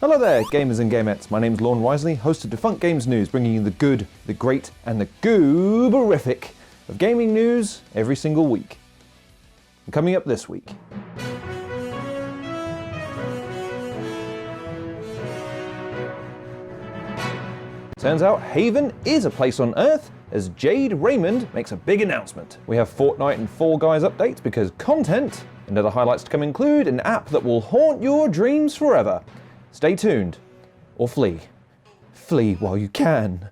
Hello there, gamers and gamettes. My name's Lorne Riseley, host of Defunct Games News, bringing you the good, the great, and the gooberific of gaming news every single week. And coming up this week, turns out Haven is a place on Earth as Jade Raymond makes a big announcement. We have Fortnite and Fall Guys updates because content and other highlights to come include an app that will haunt your dreams forever. Stay tuned, or flee. Flee while you can.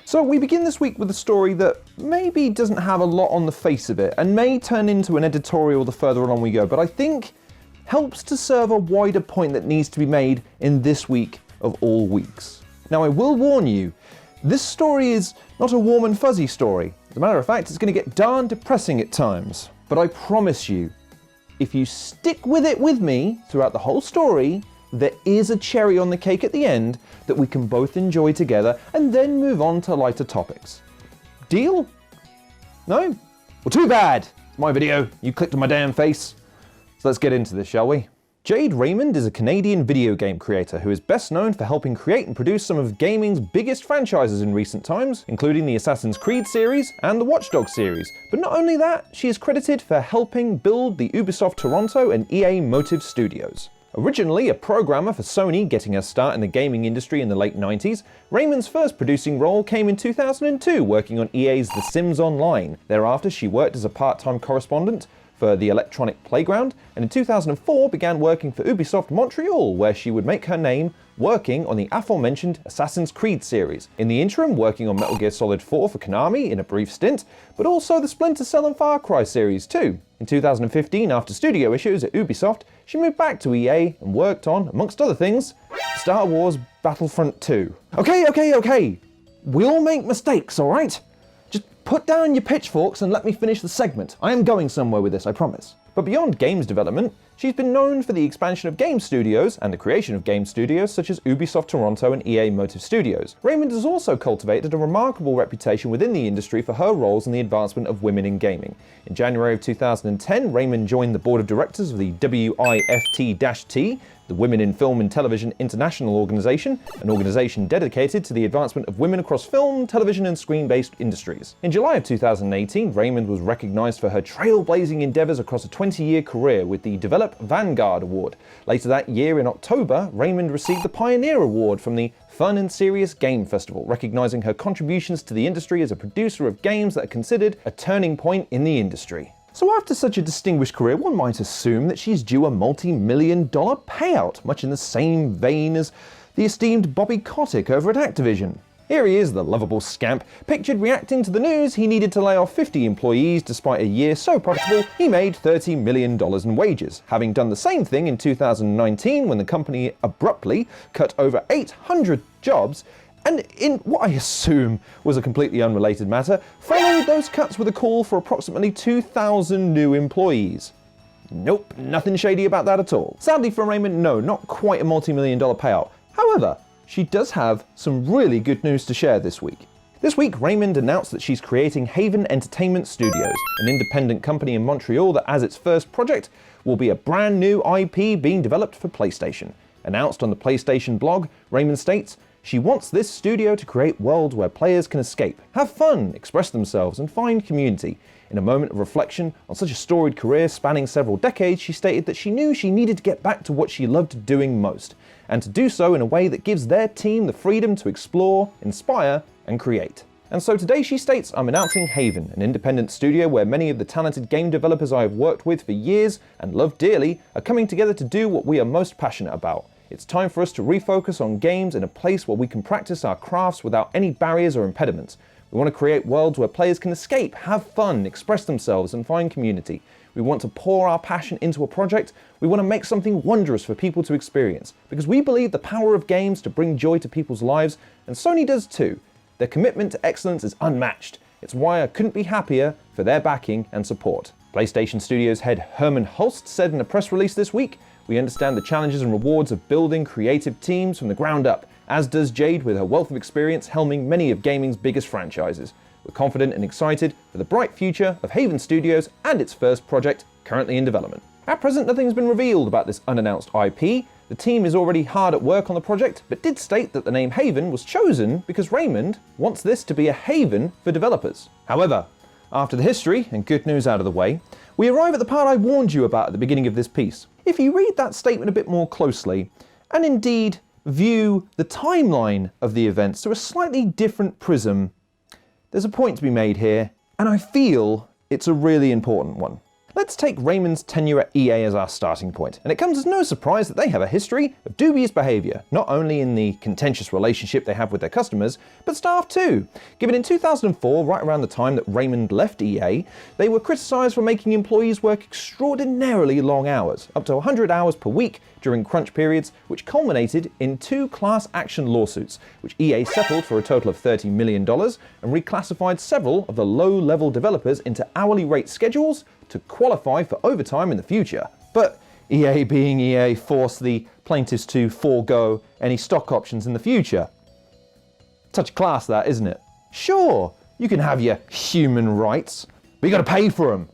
So we begin this week with a story that maybe doesn't have a lot on the face of it and may turn into an editorial the further along we go, but I think helps to serve a wider point that needs to be made in this week of all weeks. Now I will warn you, this story is not a warm and fuzzy story. As a matter of fact, it's going to get darn depressing at times. But I promise you, if you stick with it with me throughout the whole story, there is a cherry on the cake at the end that we can both enjoy together and then move on to lighter topics. Deal? No? Well, too bad. It's my video. You clicked on my damn face. So let's get into this, shall we? Jade Raymond is a Canadian video game creator who is best known for helping create and produce some of gaming's biggest franchises in recent times, including the Assassin's Creed series and the Watch Dogs series. But not only that, she is credited for helping build the UbiSoft Toronto and EA Motive studios. Originally a programmer for Sony, getting her start in the gaming industry in the late 90s, Raymond's first producing role came in 2002 working on EA's The Sims Online. Thereafter she worked as a part-time correspondent for the Electronic Playground, and in 2004 began working for Ubisoft Montreal, where she would make her name working on the aforementioned Assassin's Creed series. In the interim, working on Metal Gear Solid 4 for Konami in a brief stint, but also the Splinter Cell and Far Cry series too. In 2015, after studio issues at Ubisoft, she moved back to EA and worked on, amongst other things, Star Wars Battlefront 2. Okay. We all make mistakes, alright? Just put down your pitchforks and let me finish the segment. I am going somewhere with this, I promise. But beyond games development, she's been known for the expansion of game studios and the creation of game studios such as Ubisoft Toronto and EA Motive Studios. Raymond has also cultivated a remarkable reputation within the industry for her roles in the advancement of women in gaming. In January of 2010, Raymond joined the board of directors of the WIFT-T, the Women in Film and Television International Organization, an organization dedicated to the advancement of women across film, television, and screen-based industries. In July of 2018, Raymond was recognized for her trailblazing endeavors across a 20-year career with the Develop Vanguard Award. Later that year, in October, Raymond received the Pioneer Award from the Fun and Serious Game Festival, recognizing her contributions to the industry as a producer of games that are considered a turning point in the industry. So after such a distinguished career, one might assume that she's due a multi-million-dollar payout, much in the same vein as the esteemed Bobby Kotick over at Activision. Here he is, the lovable scamp, pictured reacting to the news he needed to lay off 50 employees despite a year so profitable he made $30 million in wages, having done the same thing in 2019 when the company abruptly cut over 800 jobs, and in what I assume was a completely unrelated matter, followed those cuts with a call for approximately 2,000 new employees. Nope, nothing shady about that at all. Sadly for Raymond, no, not quite a multi-million-dollar payout. However, she does have some really good news to share this week. This week, Raymond announced that she's creating Haven Entertainment Studios, an independent company in Montreal that as its first project will be a brand new IP being developed for PlayStation. Announced on the PlayStation blog, Raymond states, she wants this studio to create worlds where players can escape, have fun, express themselves, and find community. In a moment of reflection on such a storied career spanning several decades, she stated that she knew she needed to get back to what she loved doing most, and to do so in a way that gives their team the freedom to explore, inspire, and create. And so today she states, I'm announcing Haven, an independent studio where many of the talented game developers I have worked with for years and love dearly are coming together to do what we are most passionate about. It's time for us to refocus on games in a place where we can practice our crafts without any barriers or impediments. We want to create worlds where players can escape, have fun, express themselves, and find community. We want to pour our passion into a project. We want to make something wondrous for people to experience, because we believe the power of games to bring joy to people's lives, and Sony does too. Their commitment to excellence is unmatched. It's why I couldn't be happier for their backing and support. PlayStation Studios head Herman Hulst said in a press release this week, we understand the challenges and rewards of building creative teams from the ground up, as does Jade with her wealth of experience helming many of gaming's biggest franchises. We're confident and excited for the bright future of Haven Studios and its first project currently in development. At present, nothing has been revealed about this unannounced IP, The team is already hard at work on the project, but did state that the name Haven was chosen because Raymond wants this to be a haven for developers. However, after the history and good news out of the way, we arrive at the part I warned you about at the beginning of this piece. If you read that statement a bit more closely, and indeed view the timeline of the events through a slightly different prism, there's a point to be made here, and I feel it's a really important one. Let's take Raymond's tenure at EA as our starting point, and it comes as no surprise that they have a history of dubious behaviour, not only in the contentious relationship they have with their customers, but staff too. Given in 2004, right around the time that Raymond left EA, they were criticised for making employees work extraordinarily long hours, up to 100 hours per week during crunch periods, which culminated in 2 class action lawsuits, which EA settled for a total of $30 million and reclassified several of the low-level developers into hourly rate schedules to qualify for overtime in the future. But EA being EA forced the plaintiffs to forego any stock options in the future. Touch of class that, isn't it? Sure, you can have your human rights, but you gotta pay for them.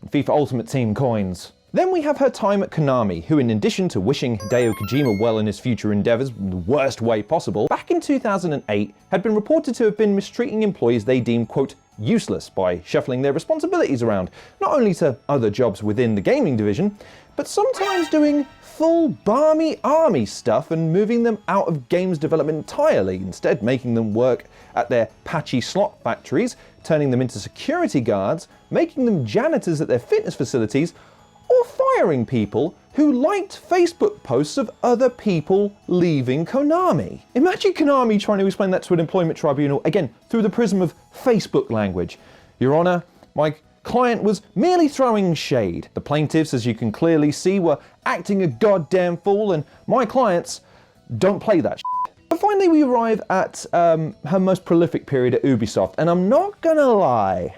FIFA Ultimate Team coins. Then we have her time at Konami, who in addition to wishing Hideo Kojima well in his future endeavours in the worst way possible, back in 2008 had been reported to have been mistreating employees they deemed, quote, useless by shuffling their responsibilities around, not only to other jobs within the gaming division, but sometimes doing full barmy army stuff and moving them out of games development entirely, instead making them work at their patchy slot factories, turning them into security guards, making them janitors at their fitness facilities, or firing people who liked Facebook posts of other people leaving Konami. Imagine Konami trying to explain that to an employment tribunal, again, through the prism of Facebook language. Your Honour, my client was merely throwing shade. The plaintiffs, as you can clearly see, were acting a goddamn fool, and my clients don't play that shit. But finally we arrive at her most prolific period at UbiSoft, and I'm not gonna lie,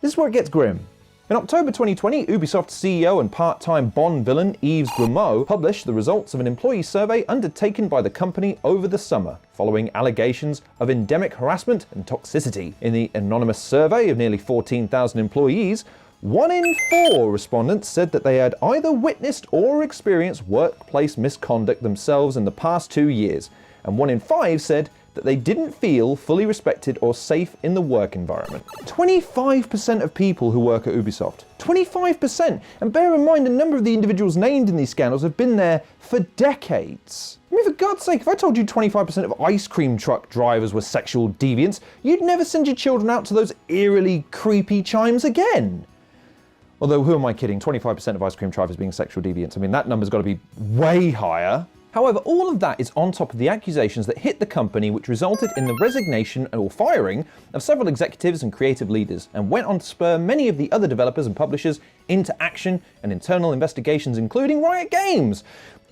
this is where it gets grim. In October 2020, Ubisoft CEO and part-time Bond villain Yves Guillemot published the results of an employee survey undertaken by the company over the summer, following allegations of endemic harassment and toxicity. In the anonymous survey of nearly 14,000 employees, 1 in 4 respondents said that they had either witnessed or experienced workplace misconduct themselves in the past 2 years, and 1 in 5 said that they didn't feel fully respected or safe in the work environment. 25% of people who work at Ubisoft. 25%! And bear in mind, a number of the individuals named in these scandals have been there for decades. I mean, for God's sake, if I told you 25% of ice cream truck drivers were sexual deviants, you'd never send your children out to those eerily creepy chimes again. Although, who am I kidding? 25% of ice cream drivers being sexual deviants. I mean, that number's got to be way higher. However, all of that is on top of the accusations that hit the company, which resulted in the resignation or firing of several executives and creative leaders, and went on to spur many of the other developers and publishers into action and internal investigations, including Riot Games,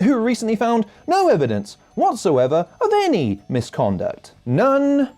who recently found no evidence whatsoever of any misconduct. None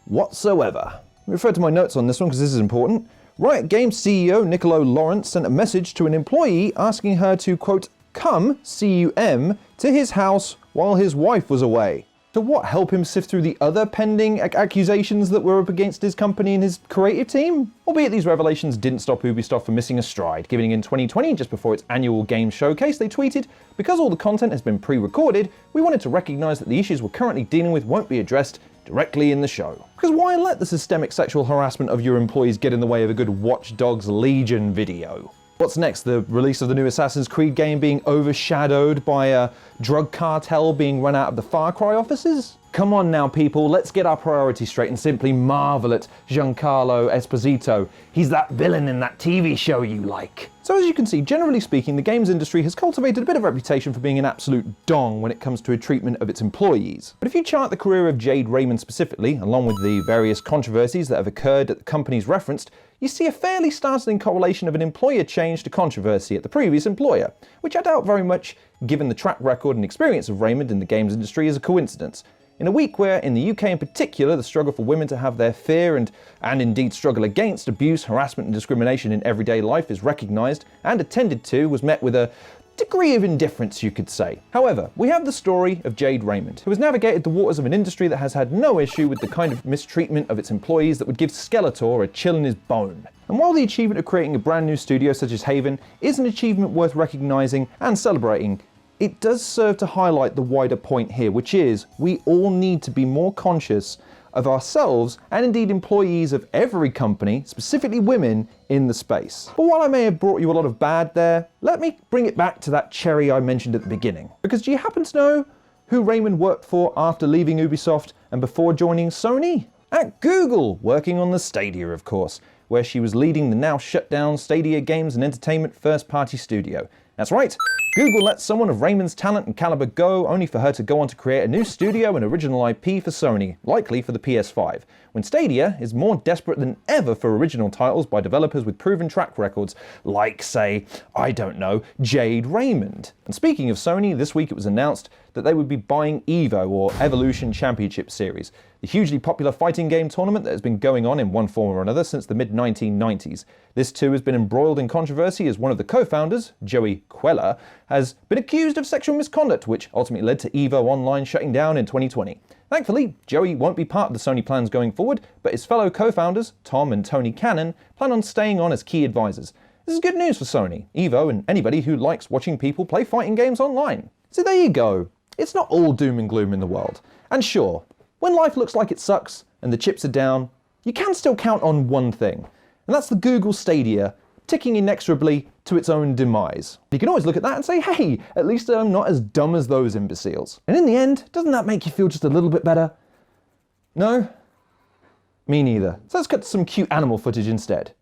whatsoever. I refer to my notes on this one because this is important. Riot Games CEO Nicolo Lawrence sent a message to an employee asking her to, quote, come, C-U-M, to his house while his wife was away. To what, help him sift through the other pending accusations that were up against his company and his creative team? Albeit these revelations didn't stop Ubisoft from missing a stride, giving in 2020, just before its annual games showcase, they tweeted, because all the content has been pre-recorded, we wanted to recognise that the issues we're currently dealing with won't be addressed directly in the show. Because why let the systemic sexual harassment of your employees get in the way of a good Watch Dogs Legion video? What's next? The release of the new Assassin's Creed game being overshadowed by a drug cartel being run out of the Far Cry offices? Come on now, people, let's get our priorities straight and simply marvel at Giancarlo Esposito. He's that villain in that TV show you like. So as you can see, generally speaking, the games industry has cultivated a bit of reputation for being an absolute dong when it comes to a treatment of its employees. But if you chart the career of Jade Raymond specifically, along with the various controversies that have occurred at the companies referenced, you see a fairly startling correlation of an employer change to controversy at the previous employer, which I doubt very much, given the track record and experience of Raymond in the games industry, is a coincidence. In a week where, in the UK in particular, the struggle for women to have their fear and indeed struggle against abuse, harassment and discrimination in everyday life is recognised and attended to, was met with a degree of indifference, you could say. However, we have the story of Jade Raymond, who has navigated the waters of an industry that has had no issue with the kind of mistreatment of its employees that would give Skeletor a chill in his bone. And while the achievement of creating a brand new studio such as Haven is an achievement worth recognising and celebrating, it does serve to highlight the wider point here, which is we all need to be more conscious of ourselves and indeed employees of every company, specifically women, in the space. But while I may have brought you a lot of bad there, let me bring it back to that cherry I mentioned at the beginning. Because do you happen to know who Raymond worked for after leaving UbiSoft and before joining Sony? At Google, working on the Stadia, of course, where she was leading the now shut down Stadia Games and Entertainment first-party studio. That's right, Google let someone of Raymond's talent and caliber go, only for her to go on to create a new studio and original IP for Sony, likely for the PS5, when Stadia is more desperate than ever for original titles by developers with proven track records, like, say, I don't know, Jade Raymond. And speaking of Sony, this week it was announced that they would be buying EVO, or Evolution Championship Series, the hugely popular fighting game tournament that has been going on in one form or another since the mid-1990s. This too has been embroiled in controversy as one of the co-founders, Joey Queller, has been accused of sexual misconduct, which ultimately led to EVO Online shutting down in 2020. Thankfully, Joey won't be part of the Sony plans going forward, but his fellow co-founders, Tom and Tony Cannon, plan on staying on as key advisors. This is good news for Sony, EVO, and anybody who likes watching people play fighting games online. So there you go. It's not all doom and gloom in the world. And sure, when life looks like it sucks and the chips are down, you can still count on one thing, and that's the Google Stadia ticking inexorably to its own demise. You can always look at that and say, hey, at least I'm not as dumb as those imbeciles. And in the end, doesn't that make you feel just a little bit better? No? Me neither. So let's cut to some cute animal footage instead.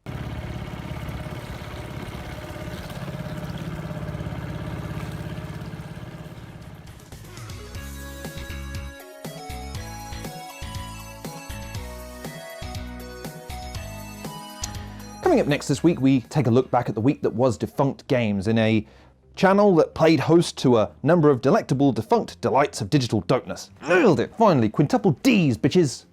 Coming up next this week, we take a look back at the week that was Defunct Games, in a channel that played host to a number of delectable defunct delights of digital dopeness. Nailed it, finally, quintuple D's, bitches.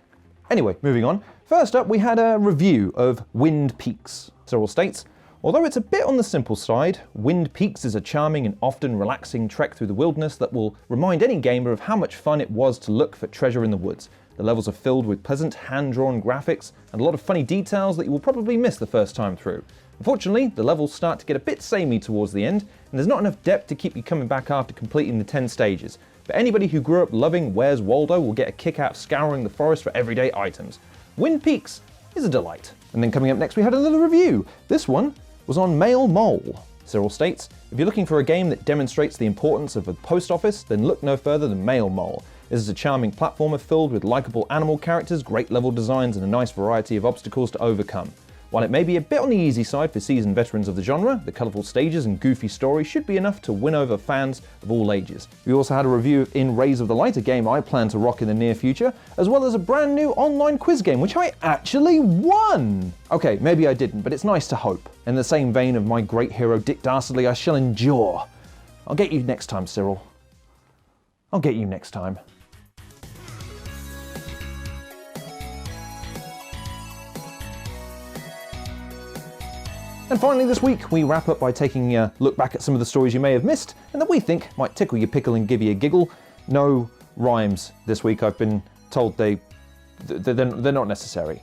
Anyway, moving on. First up, we had a review of Wind Peaks. Cyril states, although it's a bit on the simple side, Wind Peaks is a charming and often relaxing trek through the wilderness that will remind any gamer of how much fun it was to look for treasure in the woods. The levels are filled with pleasant, hand-drawn graphics and a lot of funny details that you will probably miss the first time through. Unfortunately, the levels start to get a bit samey towards the end, and there's not enough depth to keep you coming back after completing the 10 stages. But anybody who grew up loving Where's Waldo will get a kick out of scouring the forest for everyday items. Wind Peaks is a delight. And then coming up next, we had another review. This one was on Mail Mole. Cyril states, if you're looking for a game that demonstrates the importance of a post office, then look no further than Mail Mole. This is a charming platformer filled with likeable animal characters, great level designs, and a nice variety of obstacles to overcome. While it may be a bit on the easy side for seasoned veterans of the genre, the colourful stages and goofy story should be enough to win over fans of all ages. We also had a review in Rays of the Light, a game I plan to rock in the near future, as well as a brand new online quiz game, which I actually won! Okay, maybe I didn't, but it's nice to hope. In the same vein of my great hero Dick Dastardly, I shall endure. I'll get you next time, Cyril. I'll get you next time. And finally this week, we wrap up by taking a look back at some of the stories you may have missed and that we think might tickle your pickle and give you a giggle. No rhymes this week. I've been told they're not necessary.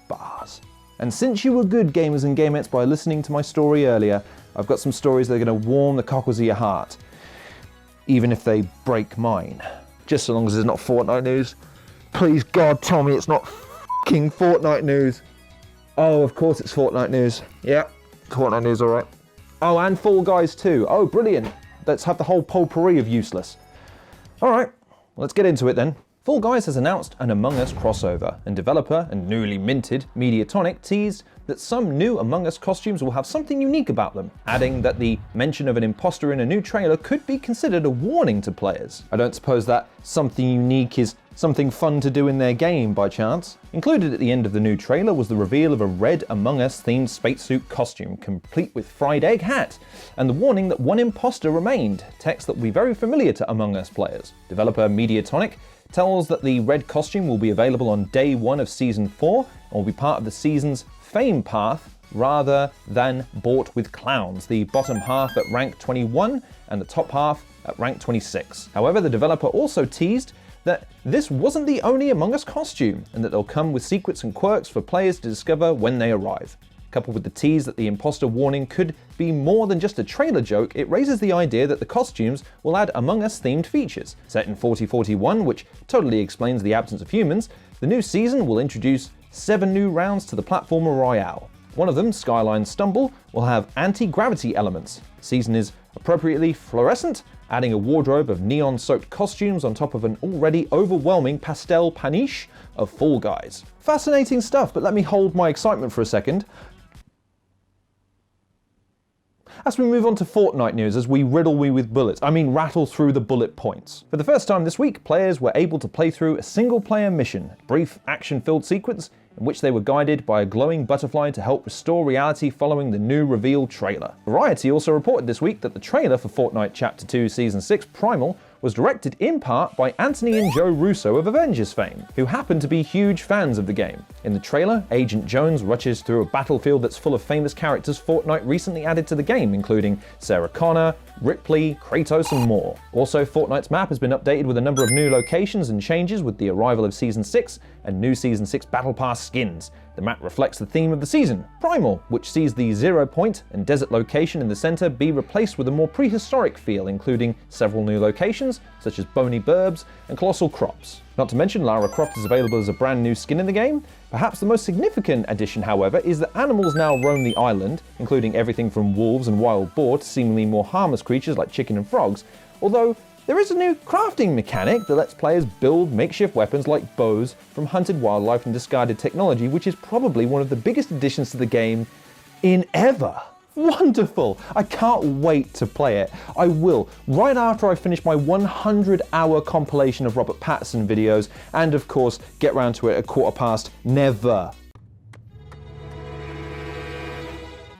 Bars. And since you were good gamers and gamettes by listening to my story earlier, I've got some stories that are going to warm the cockles of your heart. Even if they break mine. Just so long as it's not Fortnite news. Please God, Tommy, it's not f***ing Fortnite news. Oh, of course it's Fortnite news. Yeah, Fortnite news, alright. Oh, and Fall Guys too. Oh, brilliant. Let's have the whole potpourri of useless. Alright, let's get into it then. Fall Guys has announced an Among Us crossover, and developer and newly minted Mediatonic teased that some new Among Us costumes will have something unique about them, adding that the mention of an imposter in a new trailer could be considered a warning to players. I don't suppose that something unique is something fun to do in their game by chance. Included at the end of the new trailer was the reveal of a red Among Us themed spacesuit costume, complete with fried egg hat, and the warning that one imposter remained, text that will be very familiar to Among Us players. Developer Mediatonic tells that the red costume will be available on day 1 of Season 4 and will be part of the season's fame path rather than bought with clowns, the bottom half at rank 21 and the top half at rank 26. However, the developer also teased that this wasn't the only Among Us costume and that they'll come with secrets and quirks for players to discover when they arrive. Coupled with the tease that the imposter warning could be more than just a trailer joke, it raises the idea that the costumes will add Among Us themed features. Set in 4041, which totally explains the absence of humans, the new season will introduce 7 new rounds to the platformer Royale. One of them, Skyline Stumble, will have anti-gravity elements. The season is appropriately fluorescent, adding a wardrobe of neon-soaked costumes on top of an already overwhelming pastel paniche of Fall Guys. Fascinating stuff, but let me hold my excitement for a second. As we move on to Fortnite news, as we rattle through the bullet points. For the first time this week, players were able to play through a single-player mission, a brief action-filled sequence in which they were guided by a glowing butterfly to help restore reality following the new reveal trailer. Variety also reported this week that the trailer for Fortnite Chapter 2 Season 6 Primal was directed in part by Anthony and Joe Russo of Avengers fame, who happen to be huge fans of the game. In the trailer, Agent Jones rushes through a battlefield that's full of famous characters Fortnite recently added to the game, including Sarah Connor, Ripley, Kratos, and more. Also, Fortnite's map has been updated with a number of new locations and changes with the arrival of Season 6 and new Season 6 Battle Pass skins. The map reflects the theme of the season, Primal, which sees the 0 point and desert location in the center be replaced with a more prehistoric feel, including several new locations, such as bony burbs and colossal crops. Not to mention, Lara Croft is available as a brand new skin in the game. Perhaps the most significant addition, however, is that animals now roam the island, including everything from wolves and wild boar to seemingly more harmless creatures like chicken and frogs, although there is a new crafting mechanic that lets players build makeshift weapons like bows from hunted wildlife and discarded technology, which is probably one of the biggest additions to the game in ever. Wonderful! I can't wait to play it. I will, right after I finish my 100-hour compilation of Robert Pattinson videos, and of course, get round to it at 1:15. Never.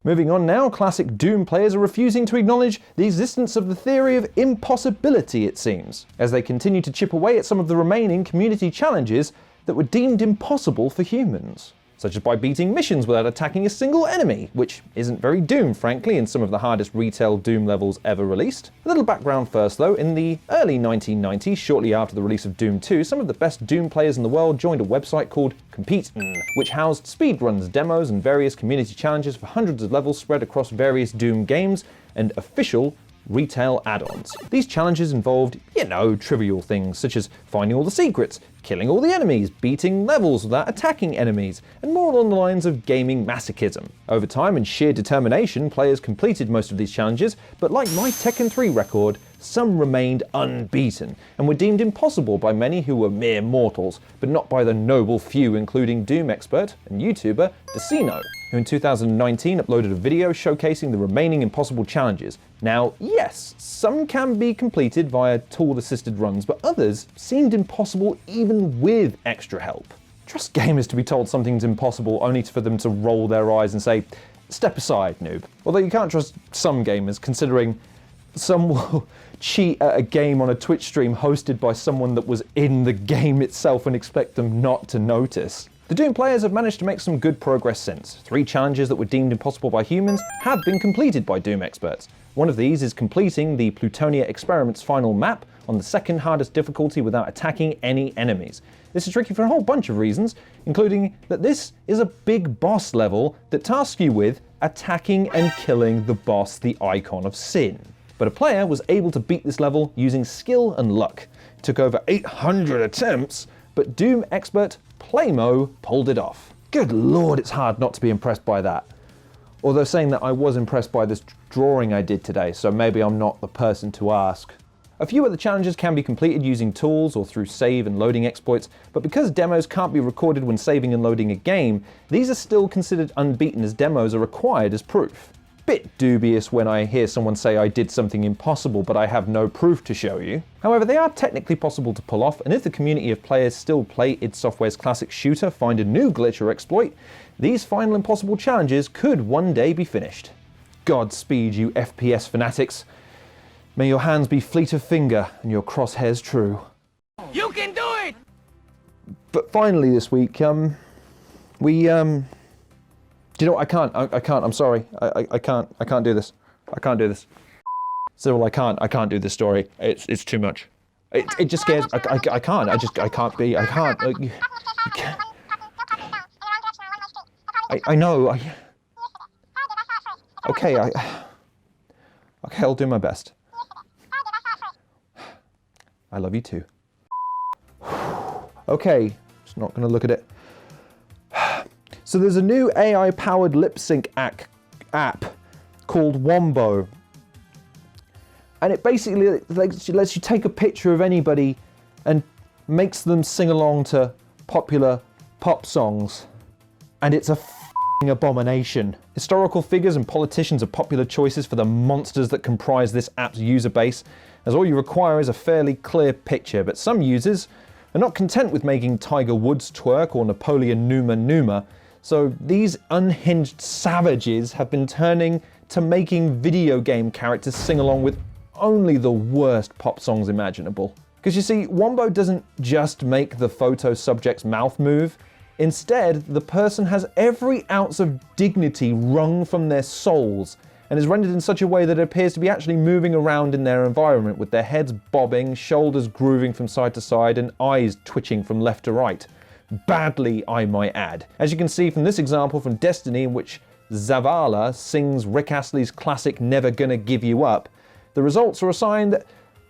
Moving on now, classic Doom players are refusing to acknowledge the existence of the theory of impossibility, it seems, as they continue to chip away at some of the remaining community challenges that were deemed impossible for humans, such as by beating missions without attacking a single enemy, which isn't very Doom, frankly, in some of the hardest retail Doom levels ever released. A little background first, though. In the early 1990s, shortly after the release of Doom 2, some of the best Doom players in the world joined a website called Competin', which housed speedruns, demos, and various community challenges for hundreds of levels spread across various Doom games and official retail add-ons. These challenges involved, trivial things such as finding all the secrets, killing all the enemies, beating levels without attacking enemies, and more along the lines of gaming masochism. Over time and sheer determination, players completed most of these challenges, but like my Tekken 3 record, some remained unbeaten and were deemed impossible by many who were mere mortals, but not by the noble few, including Doom expert and YouTuber Decino, who in 2019 uploaded a video showcasing the remaining impossible challenges. Now, yes, some can be completed via tool-assisted runs, but others seemed impossible even with extra help. Trust gamers to be told something's impossible only for them to roll their eyes and say, "Step aside, noob." Although you can't trust some gamers, considering some will cheat at a game on a Twitch stream hosted by someone that was in the game itself and expect them not to notice. The Doom players have managed to make some good progress since. 3 challenges that were deemed impossible by humans have been completed by Doom experts. One of these is completing the Plutonia Experiment's final map on the second hardest difficulty without attacking any enemies. This is tricky for a whole bunch of reasons, including that this is a big boss level that tasks you with attacking and killing the boss, the Icon of Sin. But a player was able to beat this level using skill and luck. It took over 800 attempts, but Doom expert Playmo pulled it off. Good lord, it's hard not to be impressed by that. Although saying that, I was impressed by this drawing I did today, so maybe I'm not the person to ask. A few other challenges can be completed using tools or through save and loading exploits, but because demos can't be recorded when saving and loading a game, these are still considered unbeaten as demos are required as proof. Bit dubious when I hear someone say I did something impossible but I have no proof to show you. However, they are technically possible to pull off, and if the community of players still play id Software's classic shooter find a new glitch or exploit, these final impossible challenges could one day be finished. Godspeed, you FPS fanatics. May your hands be fleet of finger and your crosshairs true. You can do it! But finally this week, do you know what? I can't, I'm sorry. I can't do this. I can't do this. Cyril, I can't do this story. It's too much. It just scares, I can't, I can't be, I can't. You can't. I know, Okay, I'll do my best. I love you too. Okay, just not gonna look at it. So there's a new AI-powered lip sync app called Wombo. And it basically lets you take a picture of anybody and makes them sing along to popular pop songs. And it's a f***ing abomination. Historical figures and politicians are popular choices for the monsters that comprise this app's user base, as all you require is a fairly clear picture. But some users are not content with making Tiger Woods twerk or Napoleon Numa, so these unhinged savages have been turning to making video game characters sing along with only the worst pop songs imaginable. Because you see, Wombo doesn't just make the photo subject's mouth move. Instead, the person has every ounce of dignity wrung from their souls and is rendered in such a way that it appears to be actually moving around in their environment, with their heads bobbing, shoulders grooving from side to side, and eyes twitching from left to right. Badly, I might add. As you can see from this example from Destiny, in which Zavala sings Rick Astley's classic Never Gonna Give You Up, the results are a sign that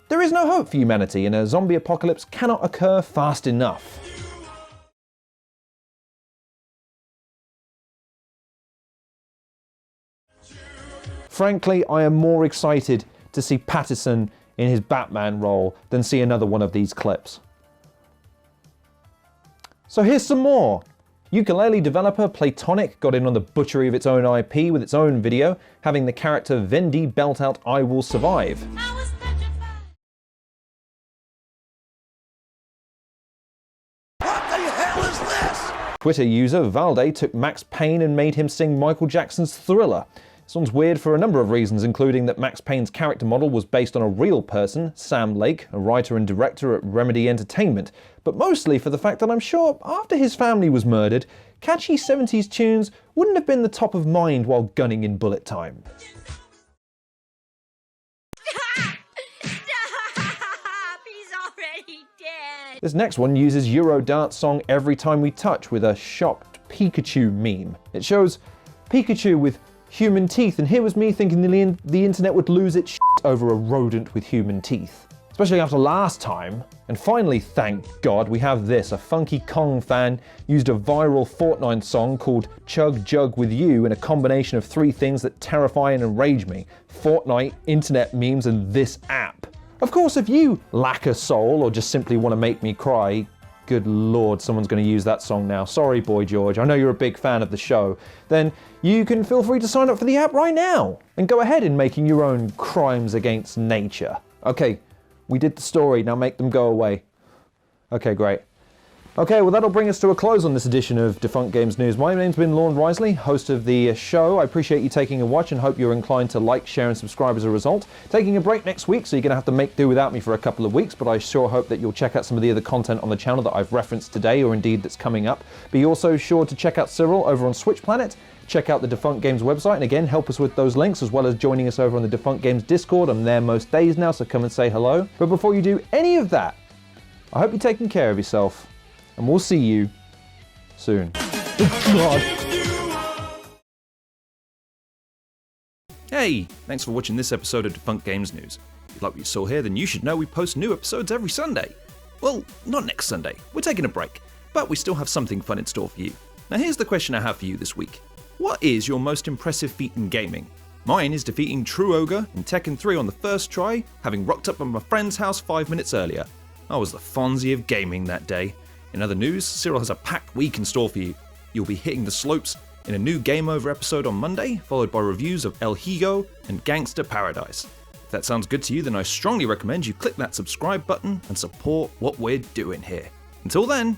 there is no hope for humanity and a zombie apocalypse cannot occur fast enough. Frankly, I am more excited to see Pattinson in his Batman role than see another one of these clips. So here's some more. Ukulele developer Platonic got in on the butchery of its own IP with its own video, having the character Vendi belt out "I Will Survive." What the hell is this? Twitter user Valde took Max Payne and made him sing Michael Jackson's Thriller. This one's weird for a number of reasons, including that Max Payne's character model was based on a real person, Sam Lake, a writer and director at Remedy Entertainment, but mostly for the fact that I'm sure after his family was murdered, catchy 70s tunes wouldn't have been the top of mind while gunning in bullet time. Stop! He's already dead! This next one uses Eurodance song Every Time We Touch with a shocked Pikachu meme. It shows Pikachu with human teeth, and here was me thinking the internet would lose its shit over a rodent with human teeth. Especially after last time. And finally, thank God, we have this. A Funky Kong fan used a viral Fortnite song called Chug Jug With You in a combination of three things that terrify and enrage me: Fortnite, internet memes, and this app. Of course, if you lack a soul or just simply want to make me cry, good lord, someone's going to use that song now. Sorry, Boy George, I know you're a big fan of the show. Then you can feel free to sign up for the app right now and go ahead in making your own crimes against nature. Okay, we did the story, now make them go away. Okay, great. Okay, well that'll bring us to a close on this edition of Defunct Games News. My name's been Lorne Riseley, host of the show. I appreciate you taking a watch and hope you're inclined to like, share and subscribe as a result. Taking a break next week, so you're going to have to make do without me for a couple of weeks, but I sure hope that you'll check out some of the other content on the channel that I've referenced today, or indeed that's coming up. Be also sure to check out Cyril over on Switch Planet. Check out the Defunct Games website, and again, help us with those links, as well as joining us over on the Defunct Games Discord. I'm there most days now, so come and say hello. But before you do any of that, I hope you're taking care of yourself, and we'll see you soon. God. Hey, thanks for watching this episode of Defunct Games News. If you like what you saw here, then you should know we post new episodes every Sunday. Well, not next Sunday. We're taking a break, but we still have something fun in store for you. Now here's the question I have for you this week. What is your most impressive feat in gaming? Mine is defeating True Ogre in Tekken 3 on the first try, having rocked up at my friend's house 5 minutes earlier. I was the Fonzie of gaming that day. In other news, Cyril has a packed week in store for you. You'll be hitting the slopes in a new Game Over episode on Monday, followed by reviews of El Higo and Gangster Paradise. If that sounds good to you, then I strongly recommend you click that subscribe button and support what we're doing here. Until then,